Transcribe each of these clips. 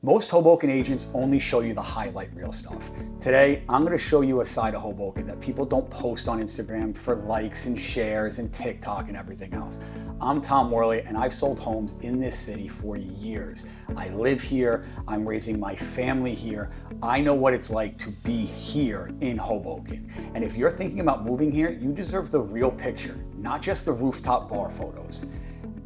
Most Hoboken agents only show you the highlight reel stuff. Today, I'm going to show you a side of Hoboken that people don't post on Instagram for likes and shares and TikTok and everything else. I'm Tom Worley, and I've sold homes in this city for years. I live here. I'm raising my family here. I know what it's like to be here in Hoboken. And if you're thinking about moving here, you deserve the real picture, not just the rooftop bar photos.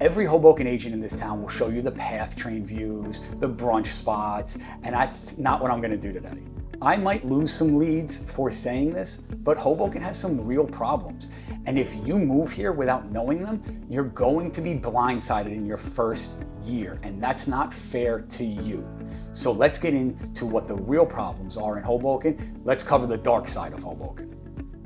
Every Hoboken agent in this town will show you the PATH train views, the brunch spots, and that's not what I'm going to do today. I might lose some leads for saying this, but Hoboken has some real problems. And if you move here without knowing them, you're going to be blindsided in your first year, and that's not fair to you. So let's get into what the real problems are in Hoboken. Let's cover the dark side of Hoboken.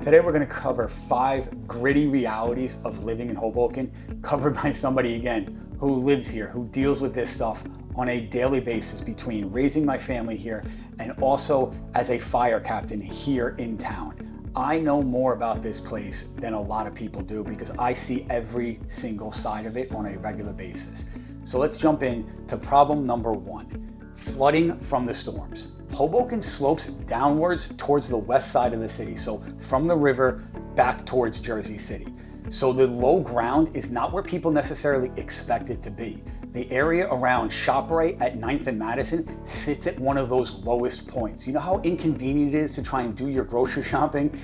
Today we're going to cover 5 gritty realities of living in Hoboken, covered by somebody, again, who lives here, who deals with this stuff on a daily basis between raising my family here and also as a fire captain here in town. I know more about this place than a lot of people do because I see every single side of it on a regular basis. So let's jump in to problem number 1, flooding from the storms. Hoboken slopes downwards towards the west side of the city, so from the river back towards Jersey City. So the low ground is not where people necessarily expect it to be. The area around ShopRite at 9th and Madison sits at one of those lowest points. You know how inconvenient it is to try and do your grocery shopping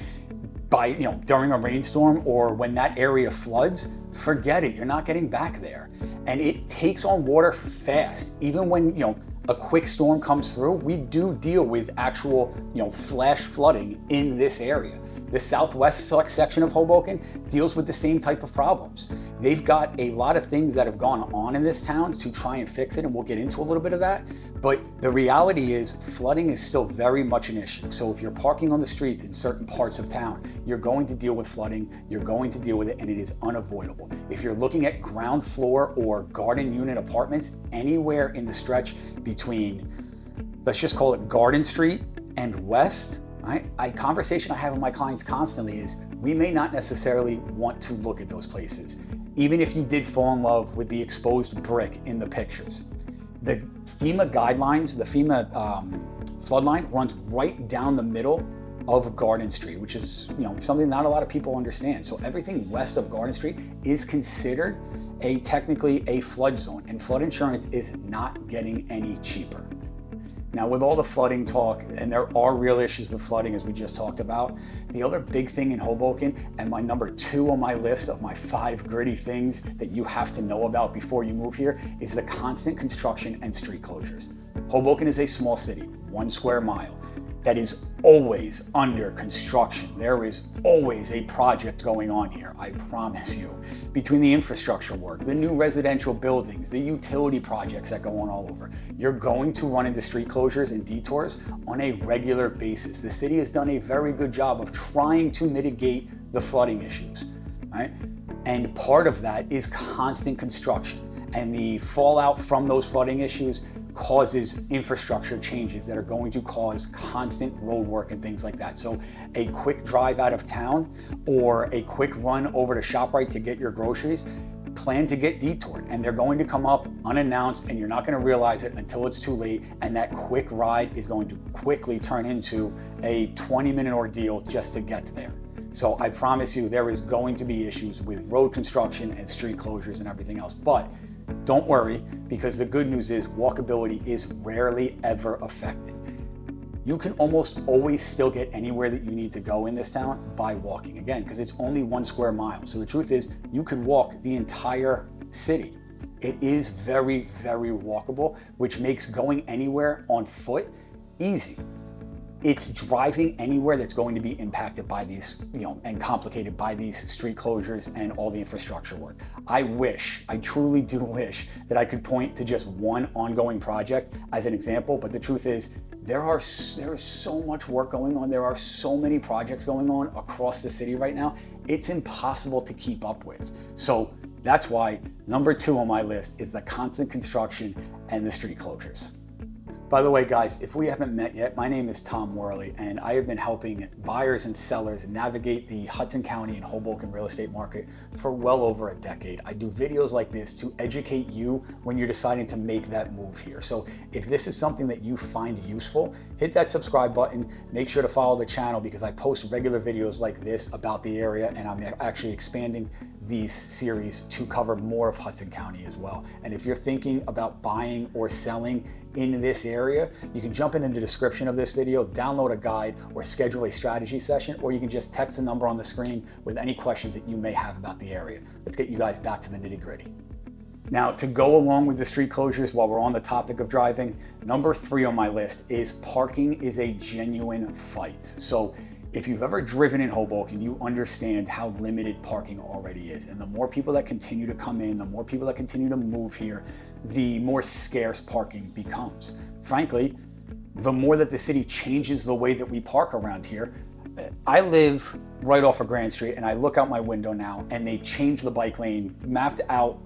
during a rainstorm or when that area floods? Forget it, you're not getting back there. And it takes on water fast, even when, a quick storm comes through. We do deal with actual, flash flooding in this area. The southwest section of Hoboken deals with the same type of problems. They've got a lot of things that have gone on in this town to try and fix it, and we'll get into a little bit of that. But the reality is flooding is still very much an issue. So if you're parking on the street in certain parts of town, you're going to deal with flooding, you're going to deal with it, and it is unavoidable. If you're looking at ground floor or garden unit apartments, anywhere in the stretch between, let's just call it Garden Street and West, a conversation I have with my clients constantly is we may not necessarily want to look at those places, even if you did fall in love with the exposed brick in the pictures. The FEMA guidelines, the FEMA flood line runs right down the middle of Garden Street, which is something not a lot of people understand. So everything west of Garden Street is considered technically a flood zone, and flood insurance is not getting any cheaper. Now, with all the flooding talk, and there are real issues with flooding as we just talked about, the other big thing in Hoboken, and my number 2 on my list of my 5 gritty things that you have to know about before you move here, is the constant construction and street closures. Hoboken is a small city, 1 square mile, that is always under construction. There is always a project going on here, I promise you. Between the infrastructure work, the new residential buildings, the utility projects that go on all over, you're going to run into street closures and detours on a regular basis. The city has done a very good job of trying to mitigate the flooding issues, right? And part of that is constant construction, and the fallout from those flooding issues causes infrastructure changes that are going to cause constant road work and things like that. So a quick drive out of town or a quick run over to ShopRite to get your groceries, plan to get detoured, and they're going to come up unannounced, and you're not going to realize it until it's too late, and that quick ride is going to quickly turn into a 20-minute ordeal just to get there. So I promise you there is going to be issues with road construction and street closures and everything else, but don't worry, because the good news is walkability is rarely ever affected. You can almost always still get anywhere that you need to go in this town by walking, again, because it's only 1 square mile. So the truth is you could walk the entire city. It is very, very walkable, which makes going anywhere on foot easy. It's driving anywhere that's going to be impacted by these, and complicated by these street closures and all the infrastructure work. I truly do wish that I could point to just one ongoing project as an example, but the truth is there is so much work going on. There are so many projects going on across the city right now. It's impossible to keep up with. So that's why number 2 on my list is the constant construction and the street closures. By the way, guys, if we haven't met yet, my name is Tom Worley, and I have been helping buyers and sellers navigate the Hudson County and Hoboken real estate market for well over a decade. I do videos like this to educate you when you're deciding to make that move here. So if this is something that you find useful, hit that subscribe button. Make sure to follow the channel because I post regular videos like this about the area, and I'm actually expanding these series to cover more of Hudson County as well. And if you're thinking about buying or selling in this area, you can jump in the description of this video, download a guide, or schedule a strategy session, or you can just text the number on the screen with any questions that you may have about the area. Let's get you guys back to the nitty-gritty. Now, to go along with the street closures while we're on the topic of driving, number 3 on my list is parking is a genuine fight. So if you've ever driven in Hoboken, you understand how limited parking already is. And the more people that continue to come in, the more people that continue to move here, the more scarce parking becomes. Frankly, the more that the city changes the way that we park around here. I live right off of Grand Street, and I look out my window now, and they changed the bike lane, mapped out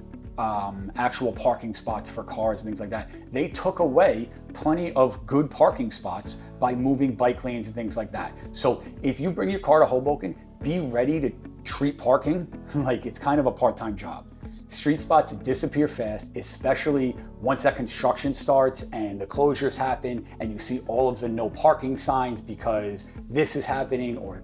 actual parking spots for cars and things like that. They took away plenty of good parking spots by moving bike lanes and things like that. So if you bring your car to Hoboken, be ready to treat parking like it's kind of a part-time job. Street spots disappear fast, especially once that construction starts and the closures happen and you see all of the no parking signs because this is happening or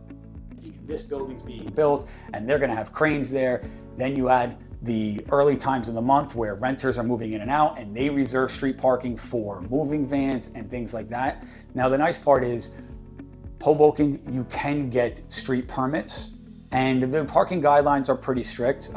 this building's being built and they're gonna have cranes there. Then you add the early times of the month where renters are moving in and out and they reserve street parking for moving vans and things like that. Now, the nice part is Hoboken, you can get street permits and the parking guidelines are pretty strict.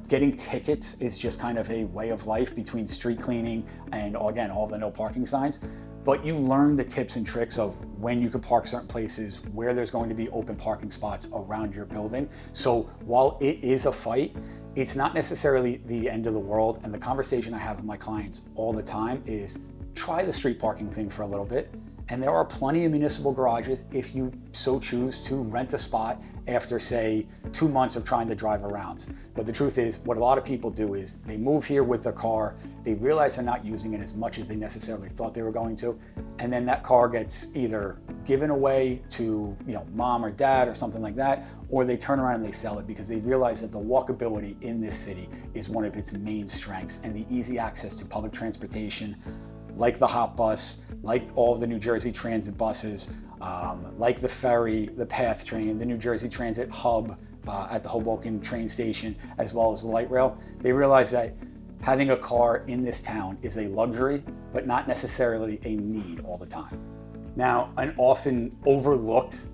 Getting tickets is just kind of a way of life between street cleaning and again, all the no parking signs. But you learn the tips and tricks of when you can park certain places, where there's going to be open parking spots around your building. So while it is a fight, it's not necessarily the end of the world. And the conversation I have with my clients all the time is try the street parking thing for a little bit. And there are plenty of municipal garages if you so choose to rent a spot after, say, 2 months of trying to drive around. But the truth is, what a lot of people do is they move here with their car, they realize they're not using it as much as they necessarily thought they were going to, and then that car gets either given away to mom or dad or something like that, or they turn around and they sell it because they realize that the walkability in this city is one of its main strengths, and the easy access to public transportation, like the Hop Bus, like all of the New Jersey Transit buses, like the ferry, the PATH train, the New Jersey Transit hub at the Hoboken train station, as well as the light rail. They realize that having a car in this town is a luxury, but not necessarily a need all the time. Now, an often overlooked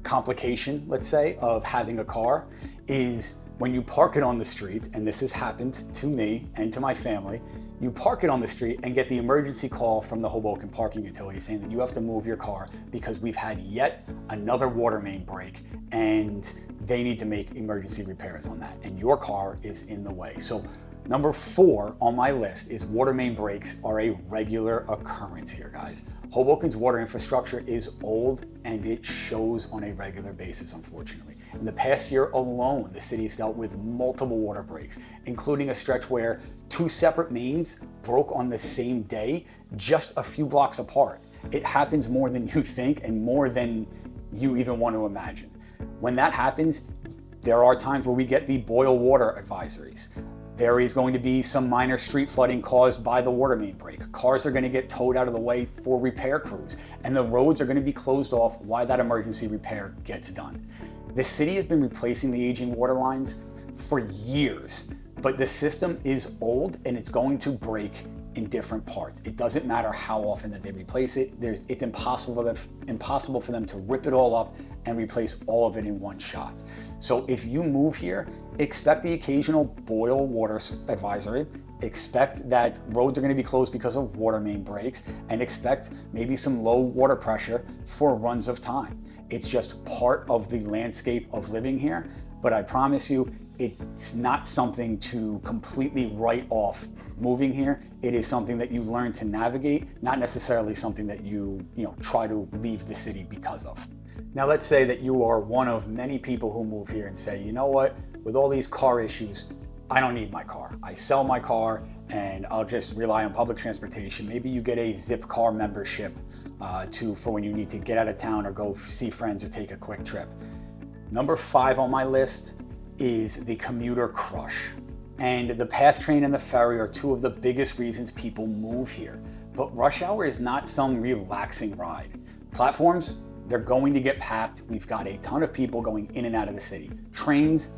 complication, let's say, of having a car is when you park it on the street, and this has happened to me and to my family, you park it on the street and get the emergency call from the Hoboken parking utility saying that you have to move your car because we've had yet another water main break and they need to make emergency repairs on that and your car is in the way. So number 4 on my list is water main breaks are a regular occurrence here, guys. Hoboken's water infrastructure is old and it shows on a regular basis, unfortunately. In the past year alone, the city has dealt with multiple water breaks, including a stretch where 2 separate mains broke on the same day, just a few blocks apart. It happens more than you think and more than you even want to imagine. When that happens, there are times where we get the boil water advisories. There is going to be some minor street flooding caused by the water main break. Cars are going to get towed out of the way for repair crews, and the roads are going to be closed off while that emergency repair gets done. The city has been replacing the aging water lines for years, but the system is old and it's going to break in different parts. It doesn't matter how often that they replace it. It's impossible for them to rip it all up and replace all of it in one shot. So if you move here, expect the occasional boil water advisory, expect that roads are going to be closed because of water main breaks, and expect maybe some low water pressure for runs of time. It's just part of the landscape of living here, but I promise you, it's not something to completely write off moving here. It is something that you learn to navigate, not necessarily something that you try to leave the city because of. Now, let's say that you are one of many people who move here and say, you know what, with all these car issues, I don't need my car. I sell my car and I'll just rely on public transportation. Maybe you get a Zip car membership for when you need to get out of town or go see friends or take a quick trip. Number 5 on my list is the commuter crush. And the PATH train and the ferry are 2 of the biggest reasons people move here. But rush hour is not some relaxing ride. Platforms, they're going to get packed. We've got a ton of people going in and out of the city. Trains,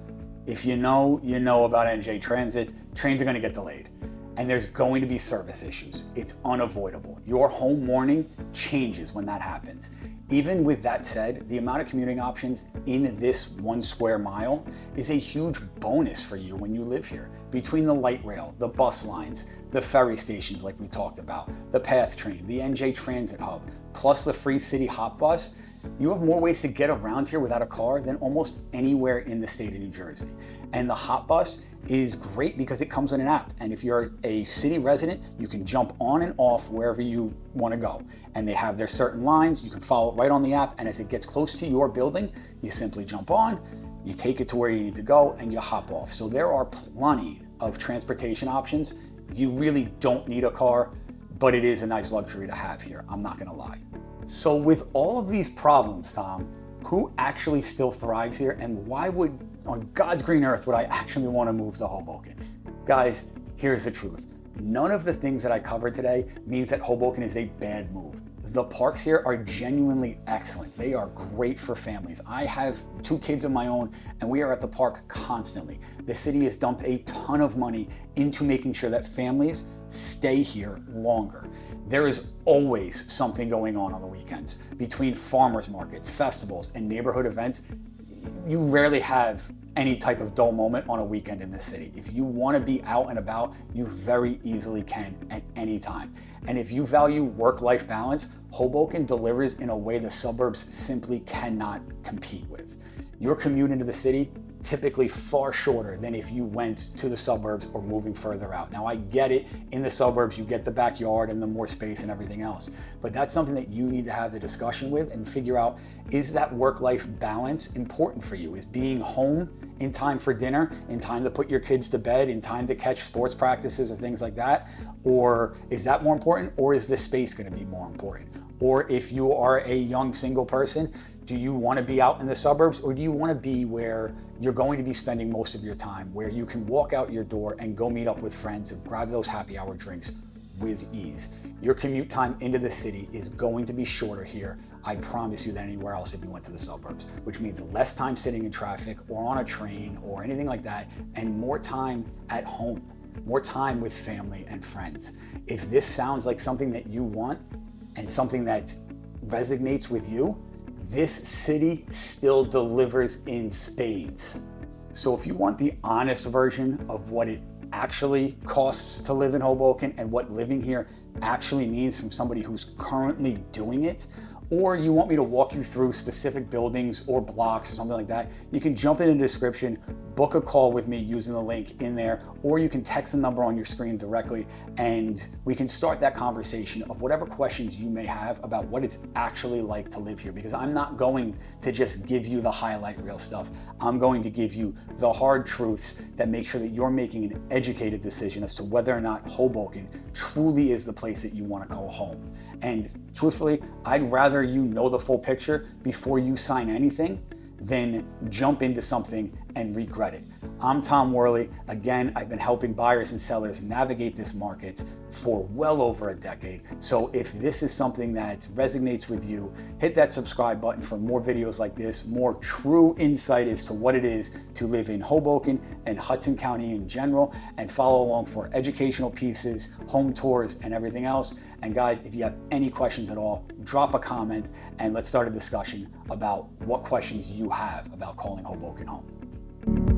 if you know about NJ Transit, trains are going to get delayed. And there's going to be service issues. It's unavoidable. Your whole morning changes when that happens. Even with that said, the amount of commuting options in this 1 square mile is a huge bonus for you when you live here. Between the light rail, the bus lines, the ferry stations like we talked about, the PATH train, the NJ Transit Hub, plus the free city hop bus, you have more ways to get around here without a car than almost anywhere in the state of New Jersey. And the hop bus is great because it comes with an app. And if you're a city resident, you can jump on and off wherever you want to go. And they have their certain lines, you can follow it right on the app. And as it gets close to your building, you simply jump on, you take it to where you need to go, and you hop off. So there are plenty of transportation options. You really don't need a car, but it is a nice luxury to have here. I'm not going to lie. So with all of these problems, Tom, who actually still thrives here, and why would, on God's green earth, would I actually want to move to Hoboken? Guys, here's the truth. None of the things that I covered today means that Hoboken is a bad move. The parks here are genuinely excellent. They are great for families. I have 2 kids of my own, and we are at the park constantly. The city has dumped a ton of money into making sure that families stay here longer. There is always something going on the weekends. Between farmers markets, festivals, and neighborhood events, you rarely have any type of dull moment on a weekend in this city. If you want to be out and about, you very easily can at any time. And if you value work-life balance, Hoboken delivers in a way the suburbs simply cannot compete with. Your commute into the city, typically far shorter than if you went to the suburbs or moving further out. Now I get it, in the suburbs you get the backyard and the more space and everything else, but that's something that you need to have the discussion with and figure out, is that work-life balance important for you? Is being home in time for dinner, in time to put your kids to bed, in time to catch sports practices or things like that? Or is that more important, or is the space going to be more important? Or if you are a young single person, do you want to be out in the suburbs, or do you want to be where you're going to be spending most of your time, where you can walk out your door and go meet up with friends and grab those happy hour drinks with ease? Your commute time into the city is going to be shorter here, I promise you, than anywhere else if you went to the suburbs, which means less time sitting in traffic or on a train or anything like that, and more time at home, more time with family and friends. If this sounds like something that you want and something that resonates with you, this city still delivers in spades. So if you want the honest version of what it actually costs to live in Hoboken and what living here actually means from somebody who's currently doing it, or you want me to walk you through specific buildings or blocks or something like that, you can jump in the description, book a call with me using the link in there, or you can text the number on your screen directly, and we can start that conversation of whatever questions you may have about what it's actually like to live here. Because I'm not going to just give you the highlight reel stuff. I'm going to give you the hard truths that make sure that you're making an educated decision as to whether or not Hoboken truly is the place that you want to call home. And truthfully, I'd rather you know the full picture before you sign anything than jump into something and regret it. I'm Tom Worley. Again, I've been helping buyers and sellers navigate this market for well over a decade. So if this is something that resonates with you, hit that subscribe button for more videos like this, more true insight as to what it is to live in Hoboken and Hudson County in general, and follow along for educational pieces, home tours, and everything else. And guys, if you have any questions at all, drop a comment and let's start a discussion about what questions you have about calling Hoboken home.